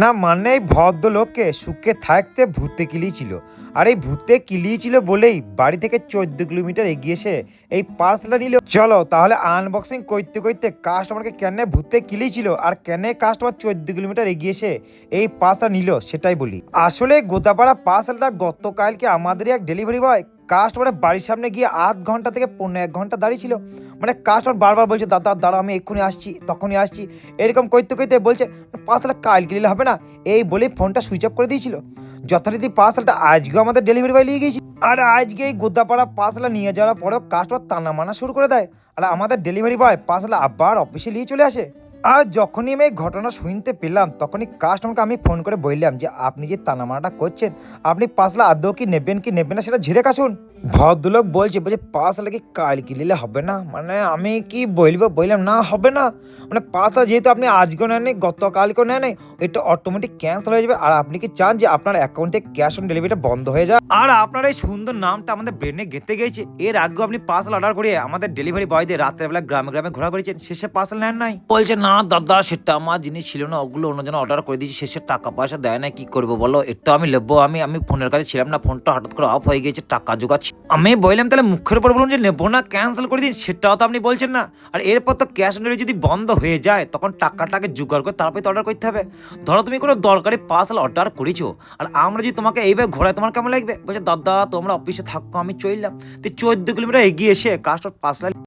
না মানে এই ভদ্রলোককে সুখে থাকতে ভূতে কিলিয়েছিল। আর এই ভূতে কিলিয়েছিল বলেই বাড়ি থেকে 14 কিলোমিটার এগিয়ে এসে এই পার্সেলটা নিল। চলো তাহলে আনবক্সিং করতে করতে কাস্টমারকে কেন ভূতে কিলিয়েছিল আর কেন কাস্টমার 14 কিলোমিটার এগিয়ে এসে এই পার্সেলটা নিল সেটাই বলি। আসলে গোদাপাড়া পার্সেলটা গতকালকে আমাদেরই এক ডেলিভারি বয় কাস্টমারের বাড়ির সামনে গিয়ে আধ ঘন্টা থেকে 1.5 ঘন্টা দাঁড়িয়ে ছিল। মানে কাস্টমার বারবার বলছে দাদা দাঁড়া আমি এক্ষুনি আসছি তখনই আসছি, এরকম করতে করতে বলছে পার্সেলটা কালকে নিলে হবে না, এই বলেই ফোনটা সুইচ অফ করে দিয়েছিল। যথারীতি পার্সেলটা আজকেও আমাদের ডেলিভারি বয় নিয়ে গিয়েছি। আর আজকে এই গোদাপাড়া পার্সেলটা নিয়ে যাওয়ার পরেও কাস্টমার টানা মানা শুরু করে দেয়। আর আমাদের ডেলিভারি বয় পার্সেলটা আবার অফিসে নিয়ে চলে আসে। আর যখনই আমি এই ঘটনা শুনতে পেলাম তখনই কাস্টমারকে আমি ফোন করে বললাম যে আপনি যে টানামানাটা করছেন আপনি পার্সেল আদৌ কি নেবেন না সেটা ঝেড়ে কাশুন। ভদ্রলোক বলছে পার্সেল কি কালকে নিলে হবে না, মানে আমি কি বললাম না হবে না, মানে পার্সেল যেহেতু আপনি আজকেও নেন গতকালকেও নেন এটা অটোমেটিক ক্যান্সেল হয়ে যাবে। আর আপনি কি চান যে আপনার অ্যাকাউন্টে ক্যাশ অন ডেলিভারিটা বন্ধ হয়ে যায়? আর আপনার এই সুন্দর নামটা আমাদের ব্রেনে গেঁথে গেছে। এর আগেও আপনি পার্সেল অর্ডার করে আমাদের ডেলিভারি বয়দের রাতের বেলা গ্রামে গ্রামে ঘোরা করেছেন, শেষে পার্সেল নেন নাই। বলছে না দাদা সেটা আমার জিনিস ছিল না, ওগুলো অন্যজন অর্ডার করে দিয়েছি, শেষে টাকা পয়সা দেয় না, কি করবো বলো, একটু আমি নেবো, আমি ফোনের কাছে ছিলাম না, ফোনটা হঠাৎ করে অফ হয়ে গেছে, টাকা জোগাচ্ছি। আমি বললাম তাহলে মুখের উপর বলুন যে নেবো না, ক্যান্সেল করে দিন, সেটাও তো আপনি বলছেন না। আর এরপর তো ক্যাশ অন ডেলিভারি যদি বন্ধ হয়ে যায় তখন টাকাটাকে জোগাড় করে তারপরে তো অর্ডার করতে হবে। ধরো তুমি কোনো দরকারি পার্সেল অর্ডার করেছো আর আমরা যদি তোমাকে এইভাবে ঘোরায় তোমার কেমন লাগবে? বলছে দাদা তোমরা অফিসে থাকো আমি চললাম। তো 14 কিলোমিটার এগিয়ে এসে কাস্টমার পার্সেল